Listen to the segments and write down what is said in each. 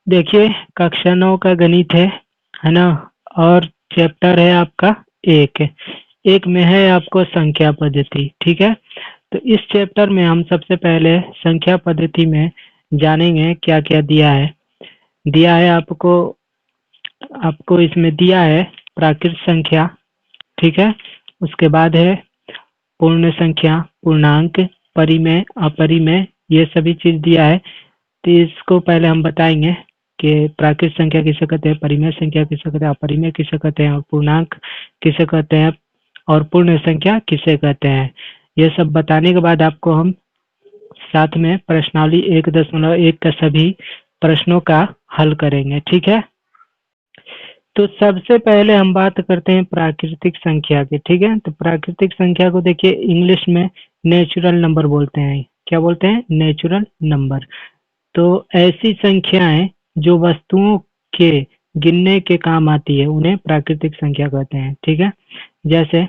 देखिए कक्षा 9 का गणित है ना। और चैप्टर है आपका एक। एक में है आपको संख्या पद्धति, ठीक है। तो इस चैप्टर में हम सबसे पहले संख्या पद्धति में जानेंगे क्या क्या दिया है आपको। आपको इसमें दिया है प्राकृत संख्या, ठीक है। उसके बाद है पूर्ण संख्या, पूर्णांक, परिमेय, अपरिमेय, ये सभी चीज दिया है। तो इसको पहले हम बताएंगे कि प्राकृत संख्या किसे कहते हैं, परिमेय संख्या किसे कहते हैं, अपरिमेय किसे कहते हैं, और पूर्णांक किसे कहते हैं, और पूर्ण संख्या किसे कहते हैं। ये सब बताने के बाद आपको हम साथ में प्रश्नावली 1.1 का सभी प्रश्नों का हल करेंगे, ठीक है। तो सबसे पहले हम बात करते हैं प्राकृतिक संख्या की, ठीक है। तो प्राकृतिक संख्या को देखिए इंग्लिश में नेचुरल नंबर बोलते हैं। क्या बोलते हैं? Natural number. तो ऐसी संख्याएं जो वस्तुओं के गिनने के काम आती है उन्हें प्राकृतिक संख्या कहते हैं, ठीक है। जैसे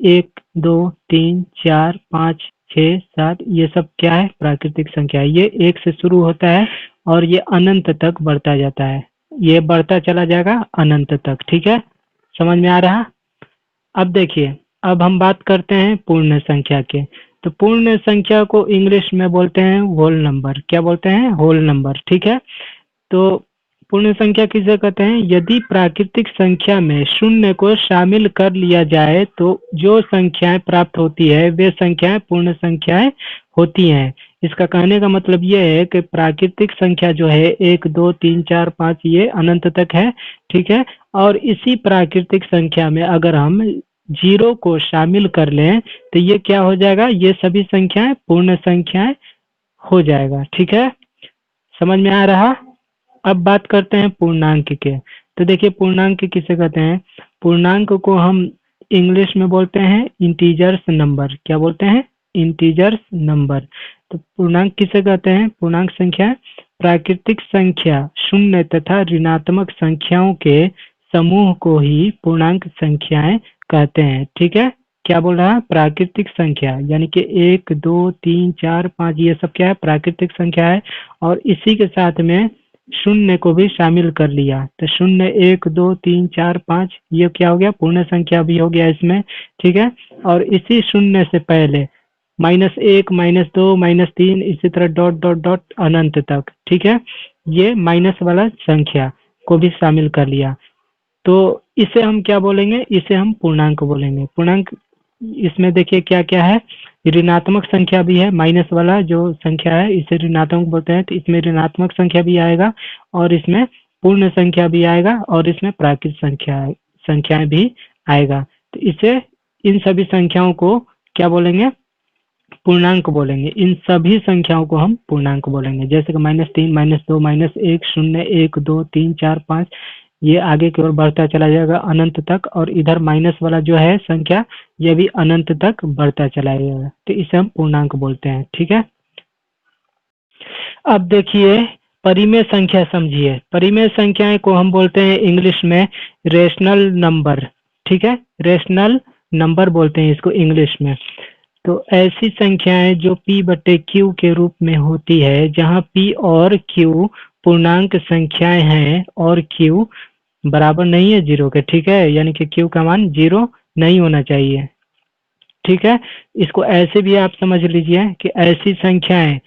1, 2, 3, 4, 5, 6, 7, ये सब क्या है? प्राकृतिक संख्या है। ये 1 से शुरू होता है और ये अनंत तक बढ़ता जाता है। ये बढ़ता चला जाएगा अनंत तक, ठीक है। समझ में आ रहा? अब देखिए, अब हम बात करते हैं पूर्ण संख्या के। तो पूर्ण संख्या को इंग्लिश में बोलते हैं होल नंबर। क्या बोलते हैं? होल नंबर, ठीक है। तो पूर्ण संख्या किसे कहते हैं? यदि प्राकृतिक संख्या में शून्य को शामिल कर लिया जाए तो जो संख्याएं प्राप्त होती है वे संख्याएं पूर्ण संख्याएं होती हैं। इसका कहने का मतलब ये है कि प्राकृतिक संख्या जो है 1, 2, 3, 4, 5 ये अनंत तक है, ठीक है। और इसी प्राकृतिक संख्या में अगर हम 0 को शामिल कर लें तो ये क्या हो जाएगा? ये सभी संख्याएं पूर्ण संख्याएं हो जाएगा, ठीक है। समझ में आ रहा? अब बात करते हैं पूर्णांक के। तो देखिए पूर्णांक किसे कहते हैं? पूर्णांक को हम इंग्लिश में बोलते हैं इंटीजर्स नंबर। क्या बोलते हैं? Integers number. तो पूर्णांक किसे कहते हैं? पूर्णांक संख्या प्राकृतिक संख्या शून्य तथा ऋणात्मक संख्याओं के समूह को ही पूर्णांक संख्याएं कहते हैं, ठीक है। क्या बोल रहा है? प्राकृतिक संख्या, यानी कि 1, 2, 3, 4, 5 ये सब क्या है? प्राकृतिक संख्या है। और इसी के साथ में शून्य को भी शामिल कर लिया तो 0, 1, 2, 3, 4, 5 ये क्या हो गया? पूर्ण संख्या भी हो गया इसमें, ठीक है। और इसी शून्य से पहले -1, -2, -3 इसी तरह डॉट डॉट डॉट अनंत तक, ठीक है। ये माइनस वाला संख्या को भी शामिल कर लिया तो इसे हम क्या बोलेंगे? इसे हम पूर्णांक बोलेंगे। पूर्णांक इसमें देखिए क्या क्या है? ऋणात्मक संख्या भी है, माइनस वाला जो संख्या है इसे ऋणात्मक बोलते हैं। तो इसमें ऋणात्मक संख्या भी आएगा और इसमें पूर्ण संख्या भी आएगा और इसमें प्राकृतिक संख्याएं भी आएगा। तो इसे इन सभी संख्याओं को क्या बोलेंगे? पूर्णांक बोलेंगे। इन सभी संख्याओं को हम पूर्णांक बोलेंगे। जैसे कि -3, -2, -1, 0, 1, 2, 3, 4, 5 ये आगे की ओर बढ़ता चला जाएगा अनंत तक। और इधर माइनस वाला जो है संख्या ये भी अनंत तक बढ़ता चला जाएगा। तो इसे हम पूर्णांक बोलते हैं, ठीक है। अब देखिए परिमेय संख्या समझिए। परिमेय संख्याएं को हम बोलते हैं इंग्लिश में रेशनल नंबर, ठीक है। रेशनल नंबर बोलते हैं इसको इंग्लिश में। तो ऐसी संख्याएं जो p/q के रूप में होती है, जहां p और q पूर्णांक संख्याएं हैं और q बराबर नहीं है 0 के, ठीक है। यानी कि q का मान 0 नहीं होना चाहिए, ठीक है। इसको ऐसे भी आप समझ लीजिए कि ऐसी संख्याएं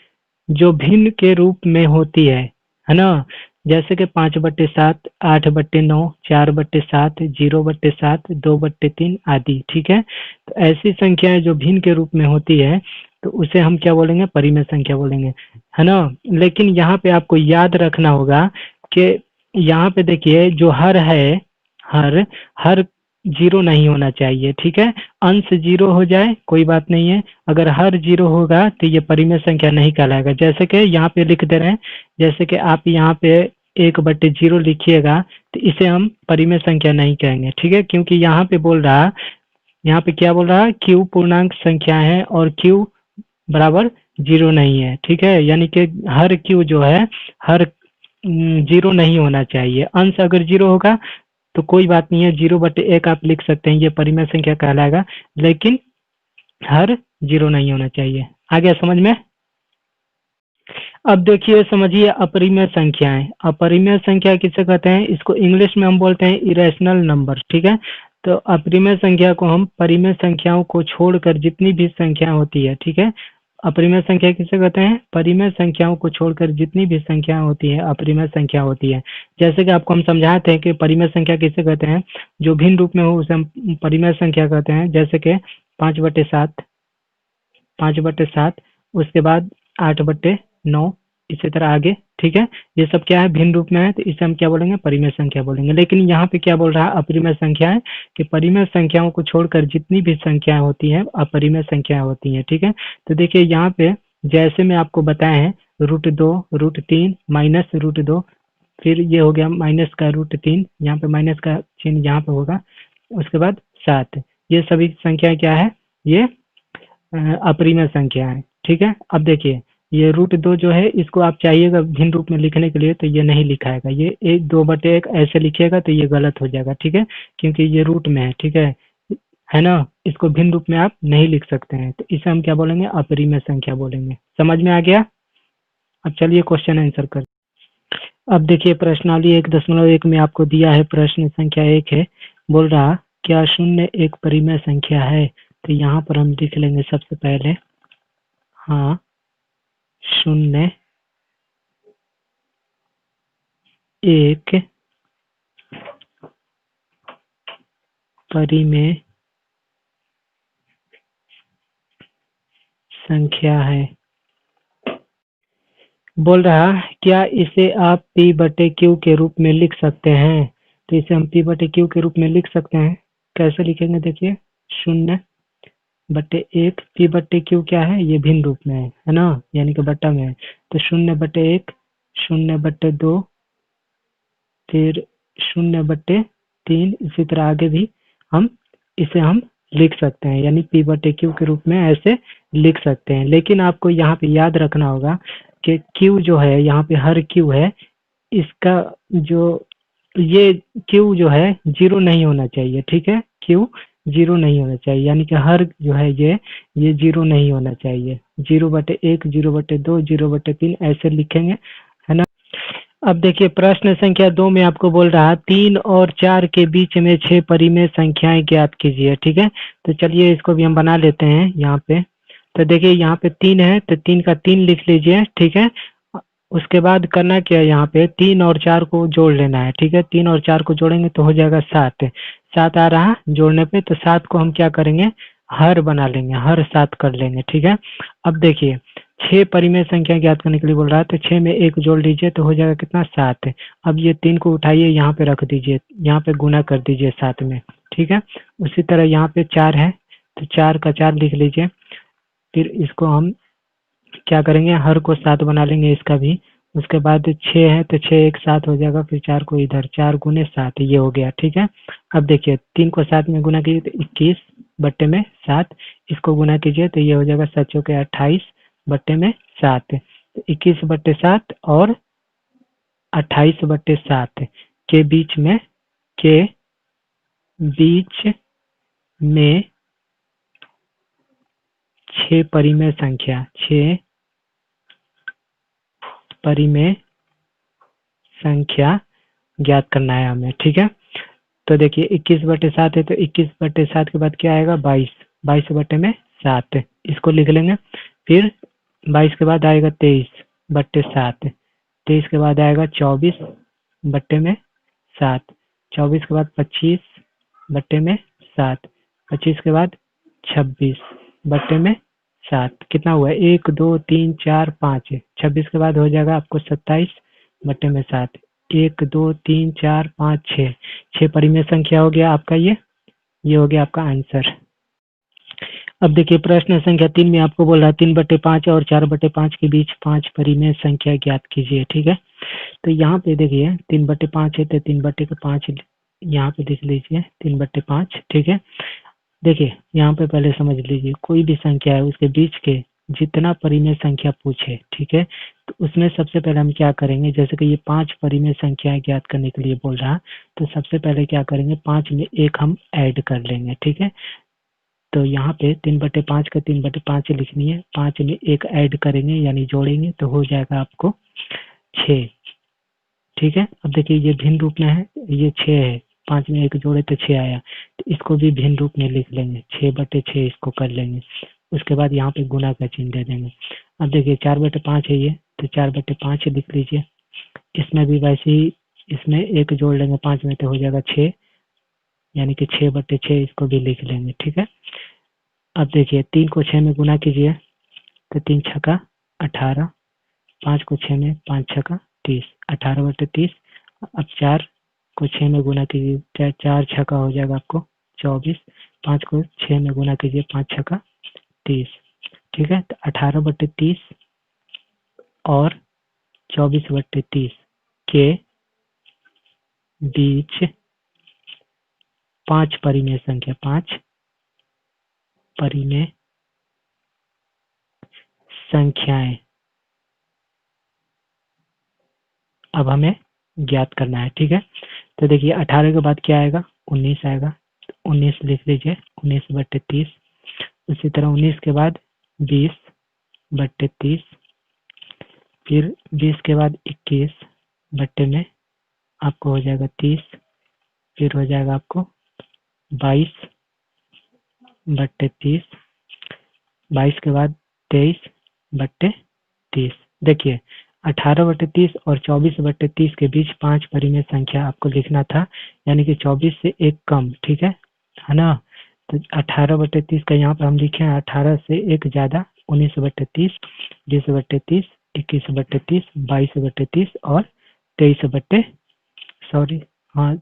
जो भिन्न के रूप में होती है ना। जैसे कि 5/7, 8/9, 4/7, 0/7, 2/3 आदि, ठीक है। तो ऐसी संख्याएं जो भिन्न के रूप में होती है तो उसे हम क्या बोलेंगे? परिमेय संख्या बोलेंगे, है ना। लेकिन यहाँ पे आपको याद रखना होगा कि यहाँ पे देखिए जो हर है, हर हर 0 नहीं होना चाहिए, ठीक है। अंश 0 हो जाए कोई बात नहीं है, अगर हर 0 होगा तो ये परिमेय संख्या नहीं कहलाएगा। जैसे कि यहाँ पे लिख दे रहे हैं, जैसे कि आप यहाँ पे 1/0 लिखिएगा तो इसे हम परिमेय संख्या नहीं कहेंगे, ठीक है। क्योंकि यहाँ पे बोल रहा, यहाँ पे क्या बोल रहा है? q पूर्णांक संख्या है और q बराबर 0 नहीं है, ठीक है। यानी कि हर q जो है हर 0 नहीं होना चाहिए। अंश अगर 0 होगा तो कोई बात नहीं है, 0/1 आप लिख सकते हैं, ये परिमेय संख्या कहलाएगा। लेकिन हर 0 नहीं होना चाहिए। आ गया समझ में? अब देखिए समझिए अपरिमेय संख्याएं। अपरिमेय संख्या किसे कहते हैं? इसको इंग्लिश में हम बोलते हैं इरेशनल नंबर, ठीक है। तो अपरिमेय संख्या को हम परिमेय संख्याओं को छोड़कर जितनी भी संख्या होती है, ठीक है। अपरिमेय संख्या किसे कहते हैं? परिमेय संख्याओं को छोड़कर जितनी भी संख्या होती है अपरिमेय संख्या होती है। जैसे कि आपको हम समझाए थे कि परिमेय संख्या किसे कहते हैं? जो भिन्न रूप में हो उसे हम परिमेय संख्या कहते हैं। जैसे कि 5/7, 5/7, उसके बाद 8/9, इसी तरह आगे, ठीक है। ये सब क्या है? भिन्न रूप में है, तो इसे हम क्या बोलेंगे? परिमेय संख्या बोलेंगे। लेकिन यहाँ पे क्या बोल रहा है? अपरिमेय संख्या है कि परिमेय संख्याओं को छोड़कर जितनी भी संख्याएं होती हैं अपरिमेय संख्या होती हैं, ठीक है। तो देखिए यहाँ पे जैसे मैं आपको बताए हैं, √2, √3, -√2, फिर ये हो गया माइनस का √3, यहाँ पे माइनस का चिन्ह यहाँ पे होगा, उसके बाद 7। ये सभी संख्या क्या है? ये अपरिमेय संख्या है, ठीक है। अब देखिए ये √2 जो है इसको आप चाहिएगा भिन्न रूप में लिखने के लिए तो ये नहीं लिखाएगा, ये 1/2 ऐसे लिखिएगा तो ये गलत हो जाएगा, ठीक है, क्योंकि ये रूट में है ना। इसको भिन्न रूप में आप नहीं लिख सकते हैं, तो इसे हम क्या बोलेंगे? अपरिमेय संख्या बोलेंगे। समझ में आ गया? अब चलिए क्वेश्चन आंसर कर। अब देखिए प्रश्नावली 1.1 में आपको दिया है, प्रश्न संख्या 1 है, बोल रहा क्या शून्य एक परिमेय संख्या है? तो यहाँ पर हम लिख लेंगे सबसे पहले, हाँ शून्य एक परिमेय संख्या है। बोल रहा क्या इसे आप P/Q के रूप में लिख सकते हैं? तो इसे हम P/Q के रूप में लिख सकते हैं। कैसे लिखेंगे? देखिए 0/1, P/Q क्या है? ये भिन्न रूप में है ना, यानी कि बट्टा में है। तो 0/1, 0/2, फिर 0/3, इसी तरह आगे भी हम लिख सकते हैं, यानी P/Q के रूप में ऐसे लिख सकते हैं। लेकिन आपको यहाँ पे याद रखना होगा कि Q जो है, यहाँ पे हर Q है, इसका जो ये Q जो है 0 नहीं होना चाहिए, ठीक है। Q 0 नहीं होना चाहिए, यानी कि हर जो है ये 0 नहीं होना चाहिए। 0/1, 0/2, 0/3 ऐसे लिखेंगे, है ना। अब देखिए प्रश्न संख्या 2 में आपको बोल रहा है 3 और 4 के बीच में 6 परिमेय संख्याएं ज्ञात कीजिए, ठीक है। तो चलिए इसको भी हम बना लेते हैं यहाँ पे। तो देखिए यहाँ पे 3 है तो 3 का 3 लिख लीजिए, ठीक है। उसके बाद करना क्या है? यहाँ पे 3 और 4 को जोड़ लेना है, ठीक है। 3 और 4 को जोड़ेंगे तो हो जाएगा 7। 7 आ रहा जोड़ने पे, तो 7 को हम क्या करेंगे? हर बना लेंगे, हर 7 कर लेंगे, ठीक है। अब देखिए 6 परिमेय संख्या ज्ञात करने के लिए बोल रहा है, तो 6 में 1 जोड़ लीजिए तो हो जाएगा कितना? 7। अब ये 3 को उठाइए यहाँ पे रख दीजिए, यहाँ पे गुना कर दीजिए 7 में, ठीक है। उसी तरह यहाँ पे 4 है तो 4 का 4 लिख लीजिए। फिर इसको हम क्या करेंगे? हर को 7 बना लेंगे इसका भी। उसके बाद 6 है तो 6 एक 7 हो जाएगा, फिर 4 को इधर, 4 गुने 7, ये हो गया, ठीक है। अब देखिए 3 को 7 में गुना कीजिए तो 21/7, इसको गुना कीजिए तो ये हो जाएगा 7 चौके 28/7। तो 21/7 और 28/7 के बीच में के बीच में 6 परिमेय संख्या, 6 परिमेय संख्या ज्ञात करना है हमें, ठीक है। तो देखिए 21/7 है तो 21/7 के बाद क्या आएगा? 22, 22/7, इसको लिख लेंगे। फिर 22 के बाद आएगा 23/7, 23 के बाद आएगा 24/7, 24 के बाद 25/7, 25 के बाद 26/7, कितना हुआ? 1 2 3 4 5, 26 के बाद हो जाएगा आपको 27/7। 1 2 3 4 5 6, 6 परिमेय संख्या हो गया आपका ये हो गया आपका आंसर। अब देखिए प्रश्न संख्या 3 में आपको बोल रहा है 3/5 और 4/5 के बीच 5 परिमेय संख्या ज्ञात कीजिए, ठीक है। तो यहाँ पे देखिए 3/5 है तो 3/5 यहाँ पे लिख लीजिए 3/5, ठीक है। देखिए यहाँ पे पहले समझ लीजिए, कोई भी संख्या है उसके बीच के जितना परिमेय संख्या पूछे, ठीक है, तो उसमें सबसे पहले हम क्या करेंगे? जैसे कि ये 5 परिमेय संख्याएं ज्ञात करने के लिए बोल रहा, तो सबसे पहले क्या करेंगे? 5 में 1 हम ऐड कर लेंगे, ठीक है। तो यहाँ पे 3/5 का 3/5 लिखनी है, 5 में 1 ऐड करेंगे यानी जोड़ेंगे तो हो जाएगा आपको 6। ठीक है, अब देखिए ये भिन्न रूप में है, ये 6 है, 5 में 1 जोड़े तो 6 आया, तो इसको भी भिन्न रूप में लिख लेंगे, 6/6 इसको कर लेंगे। उसके बाद यहाँ पे गुना का चिन्ह दे देंगे। अब देखिए 4/5 है ये, तो 4/5 लिख लीजिए। इसमें भी वैसे ही इसमें 1 जोड़ लेंगे 5 में तो हो जाएगा 6, यानी कि 6/6 इसको भी लिख लेंगे। ठीक है, अब देखिए 3 को 6 में गुना कीजिए तो 3 छक्का 18, 5 को 6 में 5 छक्का 30, 18/30। अब 4 को 6 में गुना कीजिए, 4 छक्का हो जाएगा आपको 24, 5 को 6 में गुना कीजिए, 5 छक्का 30। ठीक है, तो 18/30 और 24/30 के बीच 5 परिमेय संख्या, 5 परिमेय संख्याएं अब हमें ज्ञात करना है। ठीक है, तो देखिए 18 के बाद क्या आएगा, 19 आएगा, तो 19 लिख लीजिए, 19/30। उसी तरह 19 के बाद 20/30, फिर 20 के बाद 21 बट्टे में आपको हो जाएगा 30, फिर हो जाएगा आपको 22/30, 22 के बाद 23/30। देखिए 18/30 और 24/30 के बीच 5 परिमेय संख्या आपको लिखना था, यानी कि 24 से 1 कम। ठीक है ना, तो 18/30 का यहाँ पर हम लिखे हैं 18 से 1 ज्यादा, 19/30, 20/30, 21/30, 22/30 और 23 सॉरी, हाँ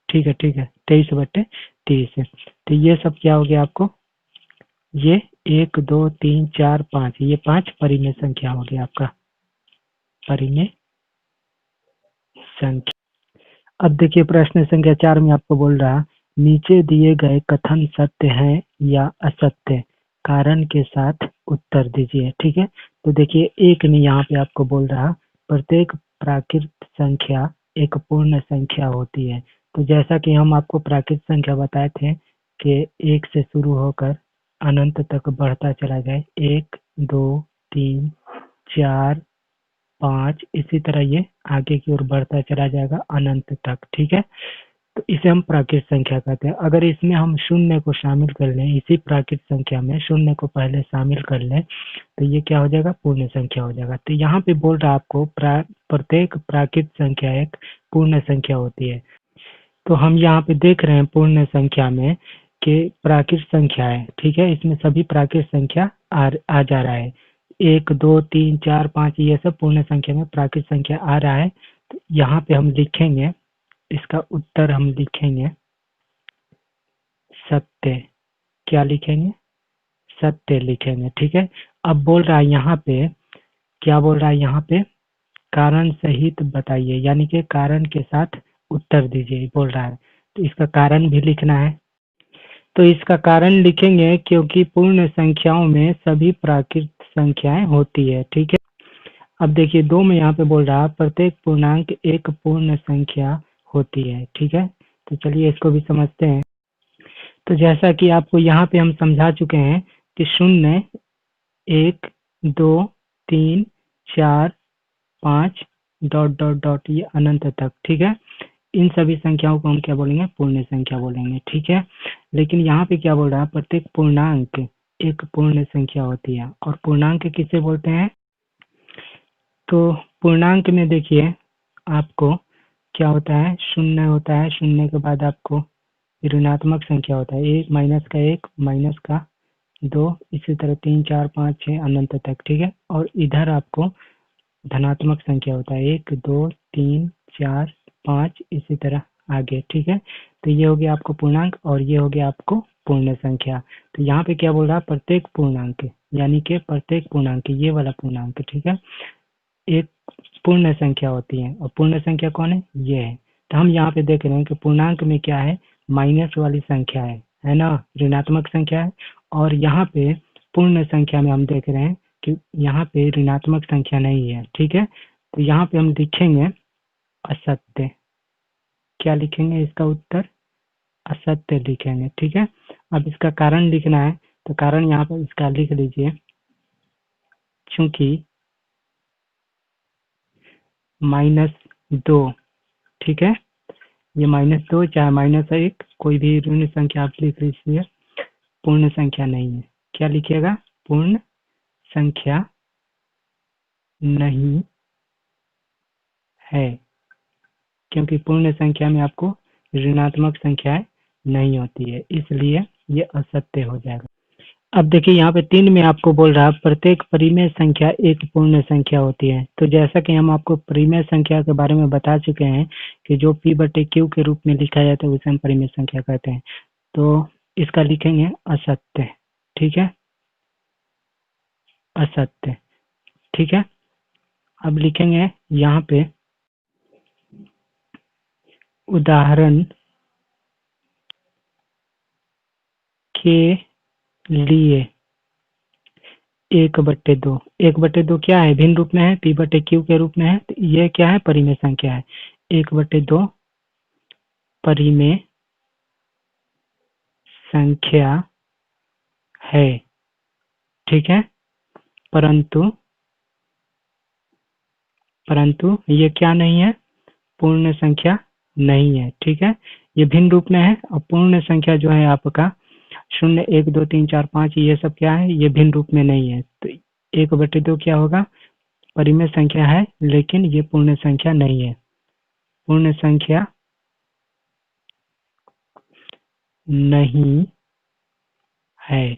ठीक है 23/30 है। तो ये सब क्या हो गया आपको, ये 1 2 3 4 5, ये 5 परिमेय संख्या हो गया आपका, परिमेय संख्या। अब देखिए प्रश्न संख्या 4 में आपको बोल रहा, नीचे दिए गए कथन सत्य हैं या असत्य, कारण के साथ उत्तर दीजिए। ठीक है, तो देखिए एक में यहाँ पे आपको बोल रहा, प्रत्येक प्राकृत संख्या एक पूर्ण संख्या होती है। तो जैसा कि हम आपको प्राकृत संख्या बताए थे कि 1 से शुरू होकर अनंत तक बढ़ता चला जाए, 1 2 3 4 5, इसी तरह ये आगे की ओर बढ़ता चला जाएगा अनंत तक। ठीक है, तो इसे हम प्राकृत संख्या कहते हैं। अगर इसमें हम शून्य को शामिल कर लें, इसी प्राकृत संख्या में शून्य को पहले शामिल कर लें, तो ये क्या हो जाएगा, पूर्ण संख्या हो जाएगा। तो यहाँ पे बोल रहा आपको प्रत्येक प्राकृत संख्या एक पूर्ण संख्या होती है। तो हम यहाँ पे देख रहे हैं पूर्ण संख्या में कि प्राकृत संख्या है। ठीक है, इसमें सभी प्राकृत संख्या आ जा रहा है, 1 2 3 4 5, ये सब पूर्ण संख्या में प्राकृत संख्या आ रहा है। तो यहाँ पे हम लिखेंगे, इसका उत्तर हम लिखेंगे सत्य। क्या लिखेंगे, सत्य लिखेंगे। ठीक है, अब बोल रहा है यहाँ पे, क्या बोल रहा है यहाँ पे, कारण सहित बताइए, यानी कि कारण के साथ उत्तर दीजिए बोल रहा है। तो इसका कारण भी लिखना है, तो इसका कारण लिखेंगे क्योंकि पूर्ण संख्याओं में सभी प्राकृत संख्याएं होती है। ठीक है, अब देखिए 2 में यहाँ पे बोल रहा प्रत्येक पूर्णांक एक पूर्ण संख्या होती है। ठीक है, तो चलिए इसको भी समझते हैं। तो जैसा कि आपको यहाँ पे हम समझा चुके हैं कि 0 1 2 3 4 5 डॉट डॉट डॉट ये अनंत तक। ठीक है, इन सभी संख्याओं को हम क्या बोलेंगे, पूर्ण संख्या बोलेंगे। ठीक है, लेकिन यहाँ पे क्या बोल रहा है, प्रत्येक पूर्णांक एक पूर्ण संख्या होती है। और पूर्णांक किसे बोलते हैं, तो पूर्णांक में देखिए आपको क्या होता है, शून्य होता है, शून्य के बाद आपको ऋणात्मक संख्या होता है, 1 माइनस का 1 माइनस का 2, इसी तरह 3 4 5 6 अनंत तक। ठीक है, और इधर आपको धनात्मक संख्या होता है, 1 2 3 4 5, इसी तरह आगे। ठीक है, तो ये हो गया आपको पूर्णांक और ये हो गया आपको पूर्ण संख्या। तो यहाँ पे क्या बोल रहा है, प्रत्येक पूर्णांक, यानी कि प्रत्येक पूर्णांक, ये वाला पूर्णांक। ठीक है, एक पूर्ण संख्या होती है, और पूर्ण संख्या कौन है, ये है। तो हम यहाँ पे देख रहे हैं कि पूर्णांक में क्या है, माइनस वाली संख्या है ना, ऋणात्मक संख्या है। और यहाँ पे पूर्ण संख्या में हम देख रहे हैं कि यहाँ पे ऋणात्मक संख्या नहीं है। ठीक है, तो यहाँ पे हम लिखेंगे असत्य। क्या लिखेंगे, इसका उत्तर असत्य लिखेंगे। ठीक है, अब इसका कारण लिखना है, तो कारण यहाँ पर इसका लिख लीजिए, चूंकि -2, ठीक है, ये -2 चाहे -1 कोई भी ऋण संख्या आप लिख लीजिए, पूर्ण संख्या नहीं है। क्या लिखिएगा? पूर्ण संख्या नहीं है, क्योंकि पूर्ण संख्या में आपको ऋणात्मक संख्याएं नहीं होती है, इसलिए ये असत्य हो जाएगा। अब देखिए यहाँ पे 3 में आपको बोल रहा है प्रत्येक परिमेय संख्या एक पूर्ण संख्या होती है। तो जैसा कि हम आपको परिमेय संख्या के बारे में बता चुके हैं कि जो p/q के रूप में लिखा जाता है उसे हम परिमेय संख्या कहते हैं। तो इसका लिखेंगे असत्य, ठीक है, असत्य, ठीक है। अब लिखेंगे यहाँ पे उदाहरण के लिए 1/2, 1/2 क्या है? भिन्न रूप में है, p/q के रूप में है, तो ये क्या है? परिमेय संख्या है। 1/2 परिमेय संख्या है, ठीक है, परंतु परंतु ये क्या नहीं है? पूर्ण संख्या नहीं है, ठीक है। ये भिन्न रूप में है और पूर्ण संख्या जो है आपका 0, 1, 2, 3, 4, 5 ये सब क्या है? ये भिन्न रूप में नहीं है। तो 1/2 क्या होगा? परिमेय संख्या है, लेकिन ये पूर्ण संख्या नहीं है, पूर्ण संख्या नहीं है,